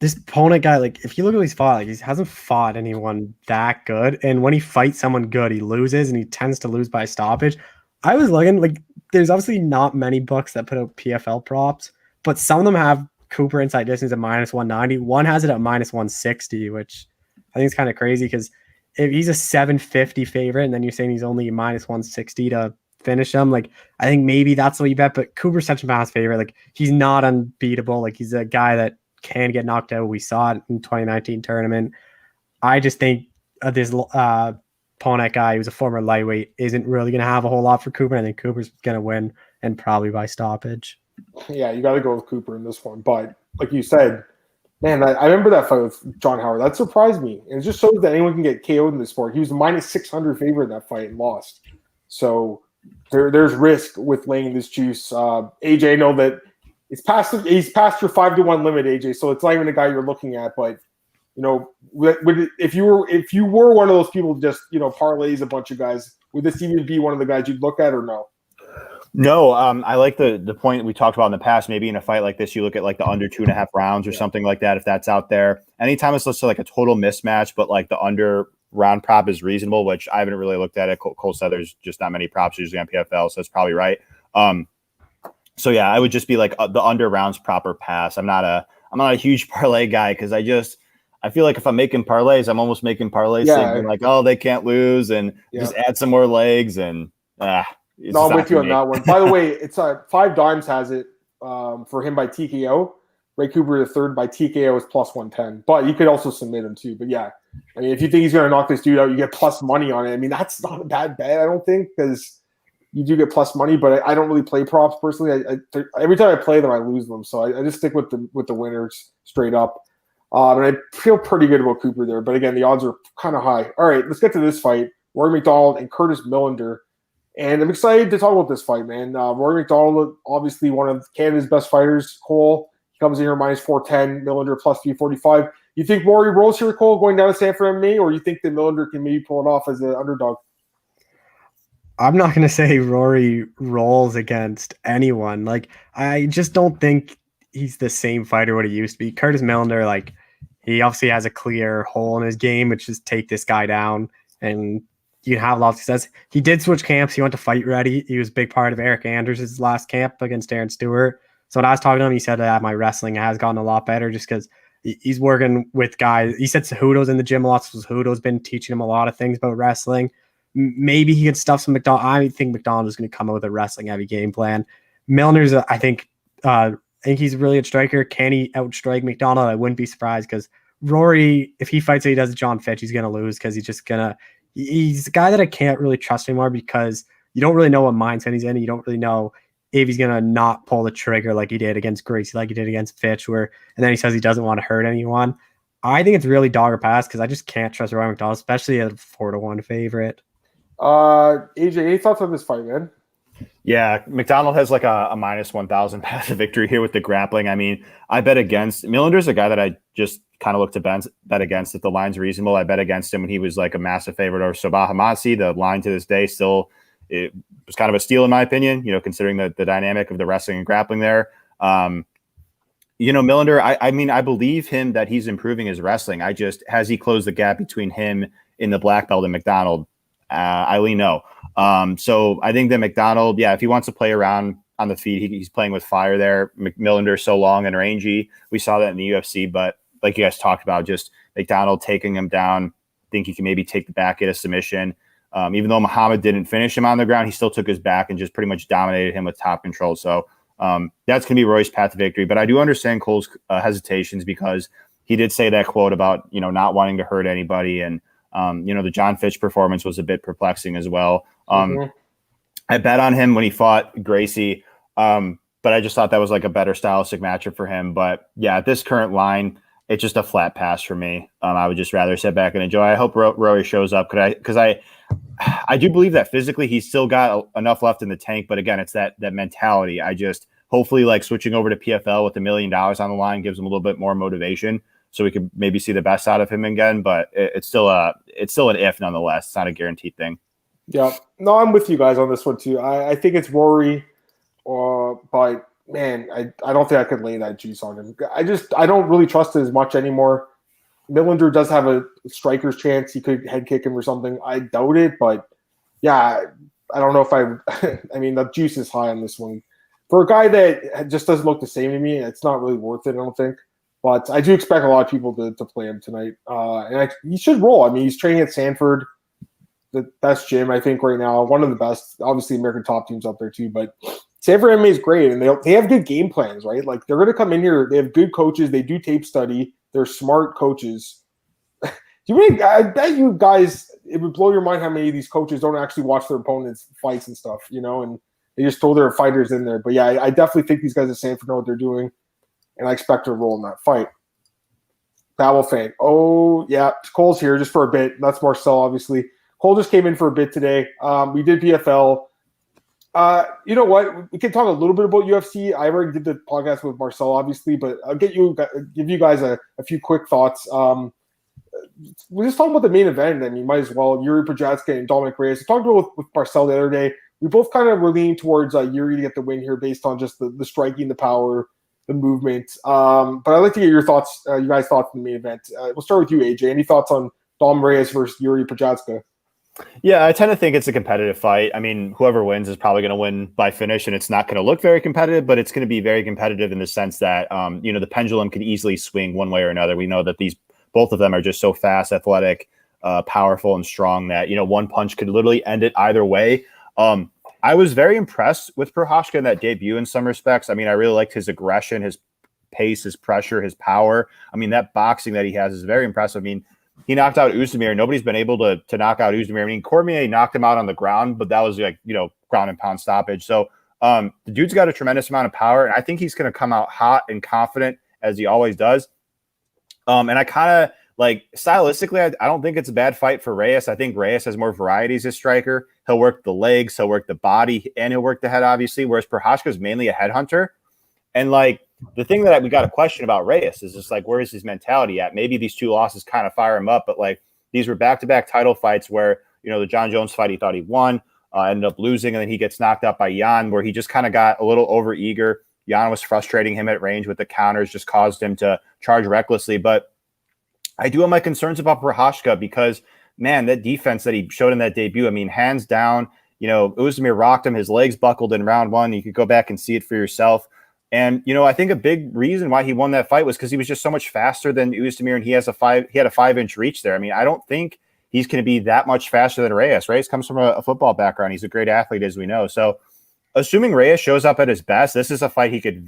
This opponent guy, if you look at what he's fought, he hasn't fought anyone that good. And when he fights someone good, he loses, and he tends to lose by stoppage. I was looking, there's obviously not many books that put out PFL props, but some of them have Cooper inside distance at minus 190. One has it at minus 160, which I think is kind of crazy, because if he's a 750 favorite and then you're saying he's only minus 160 to finish him, I think maybe that's what you bet. But Cooper's such a mass favorite. He's not unbeatable. He's a guy that can get knocked out. We saw it in 2019 tournament. I just think this Ponak guy, who's a former lightweight, isn't really going to have a whole lot for Cooper. I think Cooper's going to win, and probably by stoppage. Yeah, you got to go with Cooper in this one. But like you said, man, I remember that fight with John Howard. That surprised me. And it just shows that anyone can get KO'd in this sport. He was a minus 600 favorite in that fight and lost. So there's risk with laying this juice. AJ, I know that he's past your 5-1 limit, AJ. So it's not even a guy you're looking at. But if you were one of those people just parlays a bunch of guys, would this even be one of the guys you'd look at, or no? No, I like the point we talked about in the past. Maybe in a fight like this, you look at the under 2.5 rounds or something like that, if that's out there. Anytime it's listed a total mismatch, but the under round prop is reasonable, which I haven't really looked at it. Cole said there's just not many props usually on PFL, so it's probably right. So yeah, I would just be the under rounds proper pass. I'm not a huge parlay guy, because I feel like if I'm making parlays, I'm almost making parlays thinking oh, they can't lose, and just add some more legs, and no, I'm with you on that one. By the way, it's 5 Dimes has it for him by TKO. Ray Cooper III by TKO is plus 110, but you could also submit him too. But yeah, if you think he's going to knock this dude out, you get plus money on it. That's not a bad bet, I don't think, because you do get plus money, but I don't really play props personally. Every time I play them, I lose them. So I just stick with the winners straight up. And I feel pretty good about Cooper there. But again, the odds are kind of high. All right, let's get to this fight. Rory McDonald and Curtis Millender. And I'm excited to talk about this fight, man. Rory McDonald, obviously one of Canada's best fighters. Cole, he comes in here minus 410, Millender plus 345. You think Rory rolls here, Cole, going down to Sanford MMA, or you think that Millender can maybe pull it off as an underdog? I'm not going to say Rory rolls against anyone. Like, I just don't think he's the same fighter what he used to be. Curtis Millender, like, he obviously has a clear hole in his game, which is take this guy down, and you can have a lot of success. He did switch camps. He went to Fight Ready. He was a big part of Eric Anders' last camp against Darren Stewart. So when I was talking to him, he said that my wrestling has gotten a lot better just because he's working with guys. He said Cejudo's in the gym a lot, so Cejudo's been teaching him a lot of things about wrestling. Maybe he could stuff some McDonald. I think McDonald is going to come up with a wrestling-heavy game plan. Milner's, I think he's a really good striker. Can he outstrike McDonald? I wouldn't be surprised because Rory, if he fights like he does John Fitch, he's going to lose because he's a guy that I can't really trust anymore because you don't really know what mindset he's in. You don't really know if he's going to not pull the trigger like he did against Gracie, like he did against Fitch, and then he says he doesn't want to hurt anyone. I think it's really dog or pass because I just can't trust Rory McDonald, especially at a 4-1 favorite. AJ, any thoughts on this fight, man? Yeah, McDonald has like a minus 1,000 path to victory here with the grappling. I mean, I bet against Millender's a guy that I just kind of look to bet against if the line's reasonable. I bet against him when he was like a massive favorite over Sabah Hamasi. The line to this day still, it was kind of a steal in my opinion, considering the dynamic of the wrestling and grappling there. Millender, I mean, I believe him that he's improving his wrestling. Has he closed the gap between him in the black belt and McDonald? I lean no. So I think that McDonald, if he wants to play around on the feet, he's playing with fire there. Millender so long and rangy. We saw that in the UFC, but like you guys talked about, just McDonald taking him down. I think he can maybe take the back, get a submission. Even though Muhammad didn't finish him on the ground, he still took his back and just pretty much dominated him with top control. So that's going to be Roy's path to victory. But I do understand Cole's hesitations because he did say that quote about, not wanting to hurt anybody. And, the John Fitch performance was a bit perplexing as well. I bet on him when he fought Gracie, but I just thought that was like a better stylistic matchup for him. But yeah, at this current line, it's just a flat pass for me. I would just rather sit back and enjoy. I hope Rory shows up because I do believe that physically he's still got enough left in the tank. But again, it's that mentality. I just hopefully like switching over to PFL with $1 million on the line gives him a little bit more motivation. So we could maybe see the best out of him again, but it's still an if nonetheless. It's not a guaranteed thing. Yeah, no, I'm with you guys on this one too. I think it's Rory, but man, I don't think I could lay that juice on him. I don't really trust it as much anymore. Millender does have a striker's chance. He could head kick him or something. I doubt it, but yeah, I don't know if I mean, the juice is high on this one. For a guy that just doesn't look the same to me, it's not really worth it, I don't think. But I do expect a lot of people to play him tonight. And he should roll. I mean, he's training at Sanford, the best gym, I think, right now. One of the best. Obviously, American top teams up there too. But Sanford MMA is great. And they have good game plans, right? Like, they're going to come in here. They have good coaches. They do tape study. They're smart coaches. I bet you guys, it would blow your mind how many of these coaches don't actually watch their opponents' fights and stuff, and they just throw their fighters in there. But yeah, I definitely think these guys at Sanford know what they're doing. And I expect to roll in that fight. Babel fan. Oh, yeah. Cole's here just for a bit. That's Marcel, obviously. Cole just came in for a bit today. We did PFL. You know what? We can talk a little bit about UFC. I already did the podcast with Marcel, obviously, but I'll give you guys a few quick thoughts. We're just talking about the main event. I mean, might as well. Yuri Pagasa and Dominic Reyes. I talked about with Marcel the other day. We both kind of were leaning towards Yuri to get the win here based on just the striking, the power, the movement. But I'd like to get your thoughts, you guys' thoughts on the main event. We'll start with you, AJ. Any thoughts on Dom Reyes versus Yuri Pagasa? Yeah, I tend to think it's a competitive fight. I mean, whoever wins is probably going to win by finish, and it's not going to look very competitive, but it's going to be very competitive in the sense that, the pendulum could easily swing one way or another. We know that both of them are just so fast, athletic, powerful, and strong that, one punch could literally end it either way. I was very impressed with Prochazka in that debut in some respects. I mean, I really liked his aggression, his pace, his pressure, his power. I mean, that boxing that he has is very impressive. I mean, he knocked out Uzdemir. Nobody's been able to knock out Uzdemir. I mean, Cormier knocked him out on the ground, but that was like, ground and pound stoppage. So the dude's got a tremendous amount of power, and I think he's going to come out hot and confident as he always does. And I kind of like stylistically, I don't think it's a bad fight for Reyes. I think Reyes has more variety as a striker. He'll work the legs, he'll work the body, and he'll work the head, obviously, whereas Prochazka is mainly a headhunter. And like the thing that we got a question about Reyes is just like, where is his mentality at? Maybe these 2 losses kind of fire him up, but like these were back-to-back title fights where, the John Jones fight, he thought he won, ended up losing, and then he gets knocked out by Jan, where he just kind of got a little over-eager. Jan was frustrating him at range with the counters, just caused him to charge recklessly. But I do have my concerns about Prochazka because, man, that defense that he showed in that debut, I mean, hands down, Uzdemir rocked him. His legs buckled in round 1. You could go back and see it for yourself. And, I think a big reason why he won that fight was because he was just so much faster than Uzdemir, and he had a 5-inch reach there. I mean, I don't think he's going to be that much faster than Reyes. Reyes comes from a football background. He's a great athlete, as we know. So assuming Reyes shows up at his best, this is a fight he could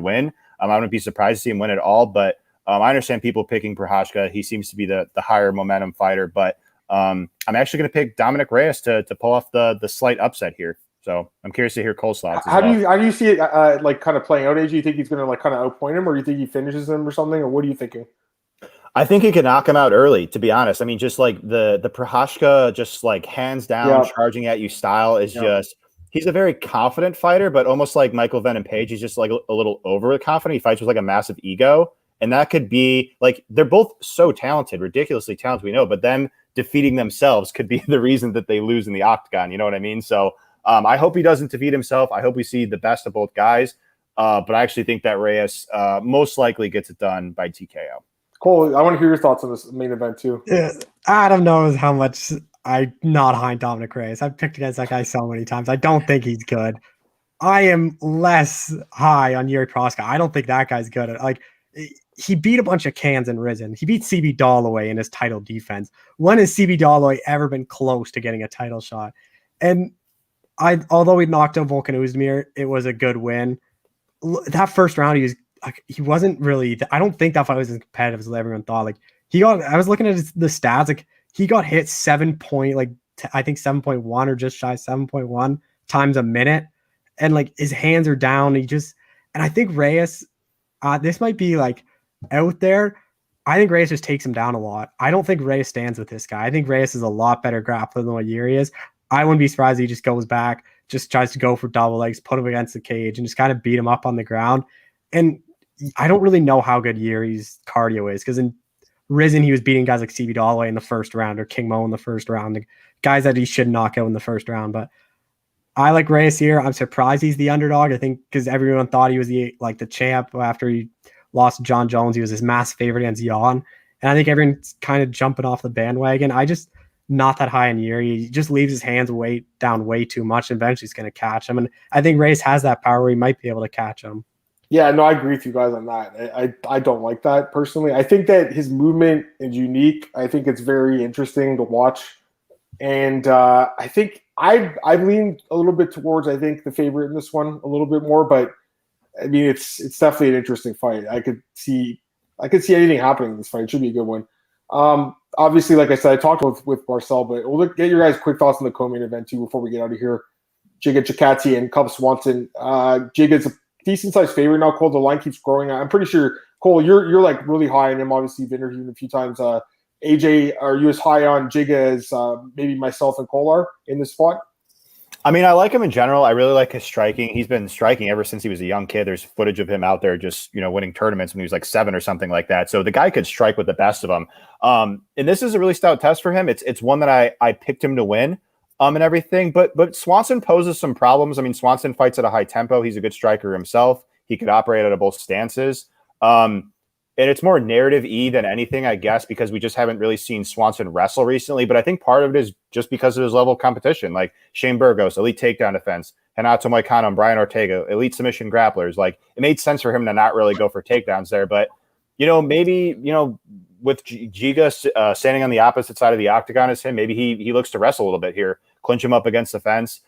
win. I wouldn't be surprised to see him win it all, but I understand people picking Prochazka. He seems to be the higher momentum fighter, but I'm actually going to pick Dominic Reyes to pull off the slight upset here. So I'm curious to hear Cole's thoughts. How do you see it like kind of playing out, AJ? Do you think he's going to like kind of outpoint him, or do you think he finishes him or something, or what are you thinking? I think he can knock him out early, to be honest. I mean, just like the Prochazka, just like hands down charging at you style is just, he's a very confident fighter, but almost like Michael Venom Page, he's just like a little overconfident. He fights with like a massive ego. And that could be like, they're both so talented, ridiculously talented, we know, but them defeating themselves could be the reason that they lose in the octagon. You know what I mean? So I hope he doesn't defeat himself. I hope we see the best of both guys. But I actually think that Reyes most likely gets it done by TKO. Cole, I want to hear your thoughts on this main event too. Yeah, Adam knows how much I'm not high on Dominic Reyes. I've picked against that guy so many times. I don't think he's good. I am less high on Yuri Prochazka. I don't think that guy's good. Like, he beat a bunch of cans in Risen. He beat CB Dalloway in his title defense. When has CB Dalloway ever been close to getting a title shot? And although he knocked out Volkan Oezdemir, it was a good win. That first round, he wasn't really. I don't think that fight was as competitive as everyone thought. Like I was looking at the stats. Like he got hit 7.1 or just shy 7.1 times a minute, and like his hands are down. And I think Reyes. This might be like out there. I think Reyes just takes him down a lot. I don't think Reyes stands with this guy. I think Reyes is a lot better grappler than what Yuri is. I wouldn't be surprised if he just goes back, just tries to go for double legs, put him against the cage, and just kind of beat him up on the ground. And I don't really know how good Yuri's cardio is, because in Risen, he was beating guys like CB Dalloway in the first round or King Mo in the first round, the guys that he should knock out in the first round. But I like Reyes here. I'm surprised he's the underdog. I think because everyone thought he was the champ after he lost to John Jones. He was his mass favorite against Jan. And I think everyone's kind of jumping off the bandwagon. I just not that high in Yuri. He just leaves his hands down way too much, and eventually he's going to catch him. And I think Reyes has that power where he might be able to catch him. Yeah, no, I agree with you guys on that. I don't like that personally. I think that his movement is unique. I think it's very interesting to watch. And I think I've leaned a little bit towards, I think, the favorite in this one a little bit more. But I mean, it's definitely an interesting fight. I could see anything happening in this fight. It should be a good one. Obviously, like I said, I talked with Marcel, but we'll get your guys' quick thoughts on the co-main event too before we get out of here. Giga Chikadze and Cub Swanson. Giga's a decent-sized favorite now. Cole, the line keeps growing. I'm pretty sure, Cole, you're like really high on him. Obviously, you've interviewed him a few times. AJ, are you as high on Giga as maybe myself and Cole are in this spot? I mean, I like him in general. I really like his striking. He's been striking ever since he was a young kid. There's footage of him out there just, winning tournaments when he was like 7 or something like that. So the guy could strike with the best of them. And this is a really stout test for him. It's one that I picked him to win and everything. But Swanson poses some problems. I mean, Swanson fights at a high tempo. He's a good striker himself. He could operate out of both stances. And it's more narrative-y than anything, I guess, because we just haven't really seen Swanson wrestle recently. But I think part of it is just because of his level of competition. Like Shane Burgos, elite takedown defense. Renato Moicano and Brian Ortega, elite submission grapplers. Like, it made sense for him to not really go for takedowns there. But, maybe, with Giga standing on the opposite side of the octagon as him, maybe he looks to wrestle a little bit here, clinch him up against the fence.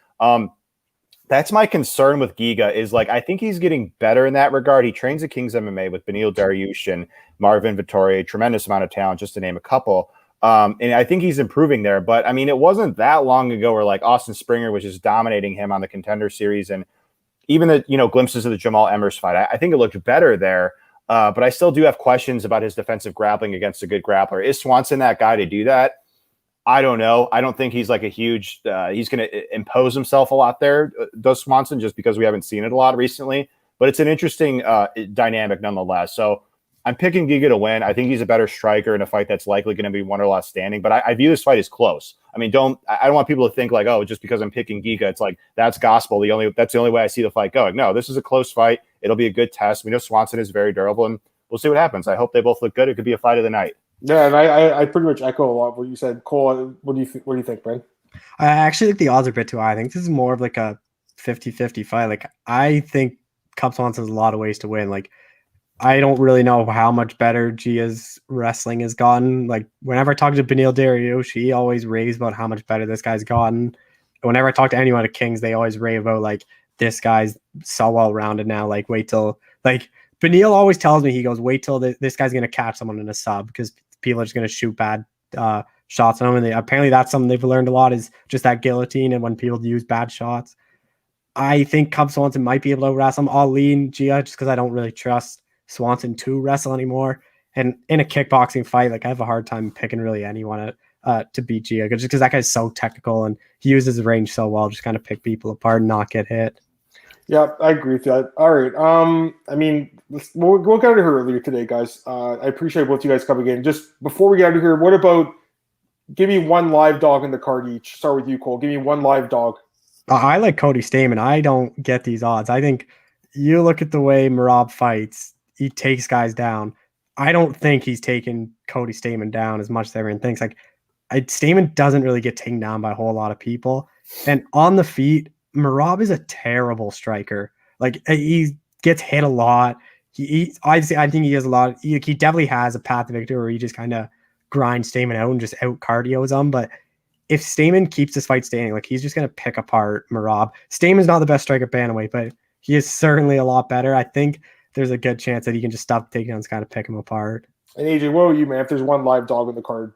That's my concern with Giga is like, I think he's getting better in that regard. He trains at King's MMA with Beneil Dariush and Marvin Vittori, a tremendous amount of talent, just to name a couple. And I think he's improving there. But I mean, it wasn't that long ago where like Austin Springer was just dominating him on the Contender Series. And even the, glimpses of the Jamal Emmers fight, I think it looked better there. But I still do have questions about his defensive grappling against a good grappler. Is Swanson that guy to do that? I don't know. I don't think he's like a huge he's going to impose himself a lot there, does Swanson, just because we haven't seen it a lot recently. But it's an interesting dynamic nonetheless. So I'm picking Giga to win. I think he's a better striker in a fight that's likely going to be one or less standing. But I view this fight as close. I mean, I don't want people to think like, oh, just because I'm picking Giga, it's like that's gospel. That's the only way I see the fight going. No, this is a close fight. It'll be a good test. We know Swanson is very durable, and we'll see what happens. I hope they both look good. It could be a fight of the night. Yeah, and I pretty much echo a lot of what you said. Cole, what do you think, Brent? I actually think the odds are a bit too high. I think this is more of like a 50-50 fight. Like, I think Cub Swanson has a lot of ways to win. Like, I don't really know how much better Gia's wrestling has gotten. Like, whenever I talk to Beneil Dariush, he always raves about how much better this guy's gotten. Whenever I talk to anyone at Kings, they always rave about like, this guy's so well-rounded now. Like, wait till like Beneil always tells me, he goes, wait till this guy's going to catch someone in a sub because people are just going to shoot bad shots on him. And apparently that's something they've learned a lot, is just that guillotine and when people use bad shots. I think Cub Swanson might be able to wrestle him. I'll lean Gia just because I don't really trust Swanson to wrestle anymore. And in a kickboxing fight, like, I have a hard time picking really anyone to beat Gia, just because that guy's so technical and he uses his range so well, just kind of pick people apart and not get hit. Yeah, I agree with that. All right. I mean, we'll get out of here earlier today, guys. I appreciate both you guys coming in. Just before we get out of here, what about give me one live dog in the card each? Start with you, Cole. Give me one live dog. I like Cody Stamann. I don't get these odds. I think you look at the way MMAOB fights, he takes guys down. I don't think he's taken Cody Stamann down as much as everyone thinks. Like, Stamann doesn't really get taken down by a whole lot of people. And on the feet, MMAOB is a terrible striker. Like, he gets hit a lot. I think he has a lot. He definitely has a path to victory where he just kind of grinds Stamann out and just out cardios him. But if Stamann keeps this fight standing, like, he's just going to pick apart MMAOB. Stamann's not the best striker bantamweight, but he is certainly a lot better. I think there's a good chance that he can just stop the takedowns, kind of pick him apart. And AJ, what are you, man? If there's one live dog in the card.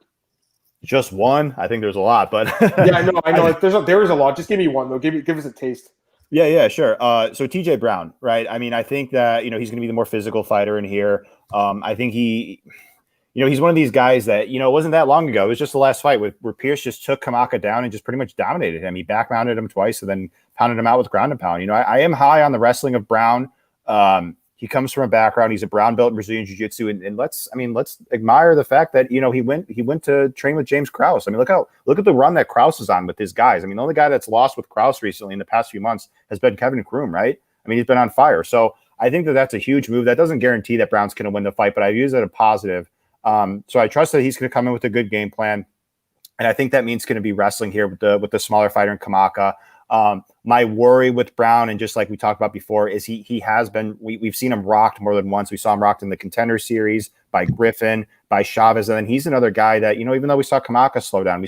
Just one? I think there's a lot, but yeah, I know. Like, there is a lot. Just give me one though. Give us a taste. Yeah, sure. So TJ Brown, right? I mean, I think that he's going to be the more physical fighter in here. I think he's one of these guys that it wasn't that long ago. It was just the last fight where Pierce just took Kamaka down and just pretty much dominated him. He back mounted him twice and then pounded him out with ground and pound. I am high on the wrestling of Brown. He comes from a background. He's a brown belt in Brazilian Jiu-Jitsu, and let's admire the fact that he went to train with James Krause. I mean, look at the run that Krause is on with his guys. I mean, the only guy that's lost with Krause recently in the past few months has been Kevin Kroom, right? I mean, he's been on fire. So I think that that's a huge move. That doesn't guarantee that Brown's going to win the fight, but I view it as a positive. So I trust that he's going to come in with a good game plan, and I think that means going to be wrestling here with the smaller fighter in Kamaka. My worry with Brown, and just like we talked about before, is he has been, we've seen him rocked more than once. We saw him rocked in the Contender Series by Griffin, by Chavez, and then he's another guy that, even though we saw Kamaka slow down, we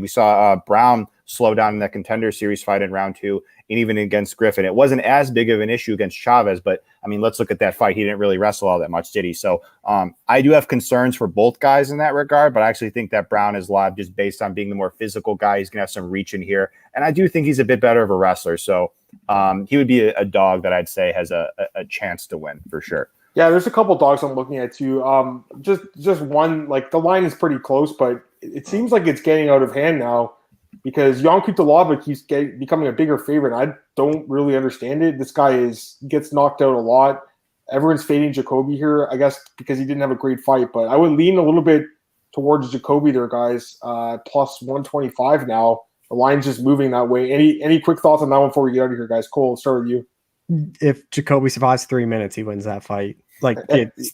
saw Brown slow down in that Contender Series fight in round 2, and even against Griffin. It wasn't as big of an issue against Chavez, but I mean, let's look at that fight. He didn't really wrestle all that much, did he? So I do have concerns for both guys in that regard, but I actually think that Brown is live just based on being the more physical guy. He's going to have some reach in here, and I do think he's a bit better of a wrestler. So he would be a dog that I'd say has a chance to win for sure. Yeah, there's a couple dogs I'm looking at too. Just one, like, the line is pretty close, but it seems like it's getting out of hand now because Jan Kutalaba keeps becoming a bigger favorite. I don't really understand it. This guy gets knocked out a lot. Everyone's fading Jacoby here, I guess, because he didn't have a great fight. But I would lean a little bit towards Jacoby there, guys. Plus 125 now. The line's just moving that way. Any quick thoughts on that one before we get out of here, guys? Cole, start with you. If Jacoby survives 3 minutes, he wins that fight. Like,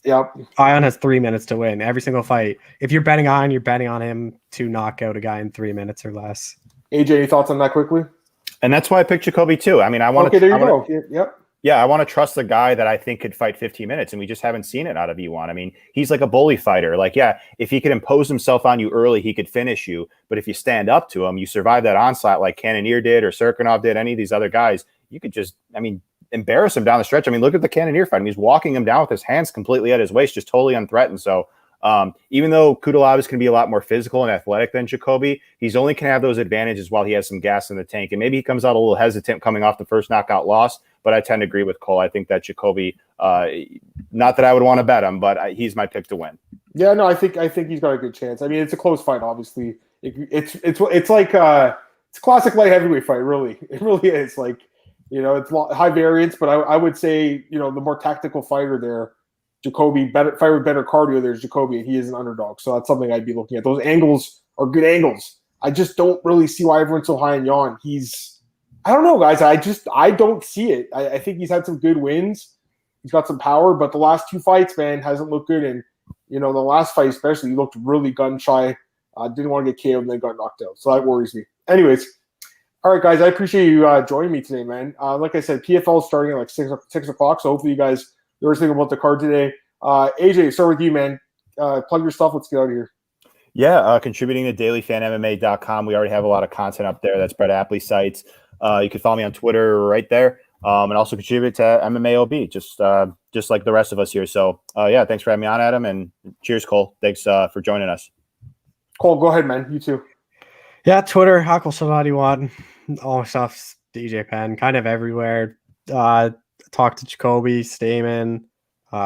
yep. Ion has 3 minutes to win every single fight. If you're betting Ion, you're betting on him to knock out a guy in 3 minutes or less. AJ, any thoughts on that quickly? And that's why I picked Jacoby too. I mean, I want to. Okay, there you go. Yep. Yeah, I want to trust the guy that I think could fight 15 minutes, and we just haven't seen it out of E1. I mean, he's like a bully fighter. Like, yeah, if he could impose himself on you early, he could finish you. But if you stand up to him, you survive that onslaught like Cannonier did or Serkinov did, any of these other guys, you could just, embarrass him down the stretch. I mean, look at the Cannonier fight. He's walking him down with his hands completely at his waist, just totally unthreatened. So even though Kudalab is going to be a lot more physical and athletic than Jacoby, he's only can have those advantages while he has some gas in the tank. And maybe he comes out a little hesitant coming off the first knockout loss. But I tend to agree with Cole. I think that Jacoby, not that I would want to bet him, but he's my pick to win. Yeah, no, I think he's got a good chance. I mean, it's a close fight, obviously. It's like it's a classic light heavyweight fight, really. It really is. Like, it's high variance, but I would say, the more tactical fighter there, Jacoby, better fighter with better cardio, there's Jacoby, and he is an underdog. So that's something I'd be looking at. Those angles are good angles. I just don't really see why everyone's so high on Jan. I don't know, guys. I don't see it. I think he's had some good wins. He's got some power, but the last 2 fights, man, hasn't looked good. And, the last fight especially, he looked really gun-shy. Didn't want to get KO'd and then got knocked out. So that worries me. Anyways, all right, guys, I appreciate you joining me today, man. Like I said, PFL is starting at like 6 o'clock, so hopefully you guys know everything about the card today. AJ, start with you, man. Plug your stuff. Let's get out of here. Yeah, contributing to dailyfanmma.com. We already have a lot of content up there. That's Brett Apley's sites. You can follow me on Twitter right there, and also contribute to MMAOB, just like the rest of us here. So, yeah, thanks for having me on, Adam, and cheers, Cole. Thanks for joining us. Cole, go ahead, man. You too. Yeah, Twitter, Hackle Somebody One, all my stuff's DJ Penn, kind of everywhere. Talk to Jacoby, Stamen,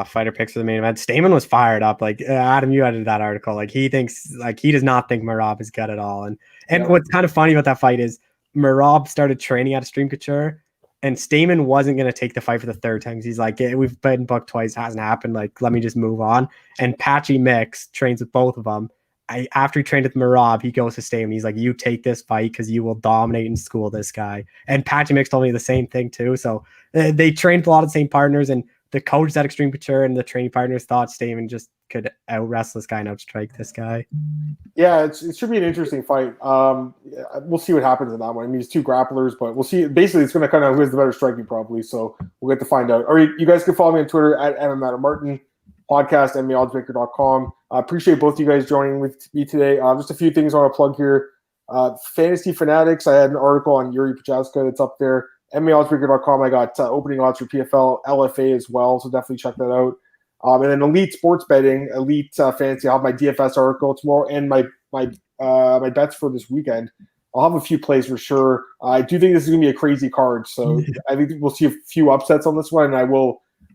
fighter picks for the main event. Stamen was fired up. Like, Adam, you edited that article. Like, he does not think Merab is good at all. And what's kind of funny about that fight is Merab started training at Extreme Couture, and Stamen wasn't going to take the fight for the third time. He's like, yeah, we've been booked twice, hasn't happened. Like, let me just move on. And Patchy Mix trains with both of them. After he trained with Merab, he goes to Stamen. He's like, you take this fight because you will dominate and school this guy. And Patchy Mix told me the same thing too. So they trained with a lot of the same partners, and the coaches at Extreme Couture and the training partners thought Stamen just could out wrestle this guy and outstrike this guy. Yeah, it should be an interesting fight. We'll see what happens in that one. I mean, it's 2 grapplers, but we'll see. Basically, it's going to kind of who has the better striking, probably. So we'll get to find out. All right, you guys can follow me on Twitter at MMAOB podcast, MMAOddsmaker.com. I appreciate both of you guys joining with me today. Just a few things I want to plug here. Fantasy Fanatics, I had an article on Yuri Pagasa that's up there. MMAOddsmaker.com, I got opening odds for PFL, LFA as well, so definitely check that out. And then Elite Sports Betting, Elite Fantasy, I'll have my DFS article tomorrow and my bets for this weekend. I'll have a few plays for sure. I do think this is going to be a crazy card, so I think we'll see a few upsets on this one, and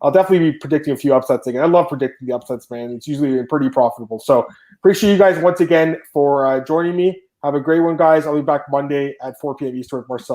I'll definitely be predicting a few upsets again. I love predicting the upsets, man. It's usually pretty profitable. So appreciate you guys once again for joining me. Have a great one, guys. I'll be back Monday at 4 p.m. Eastern with Marcel.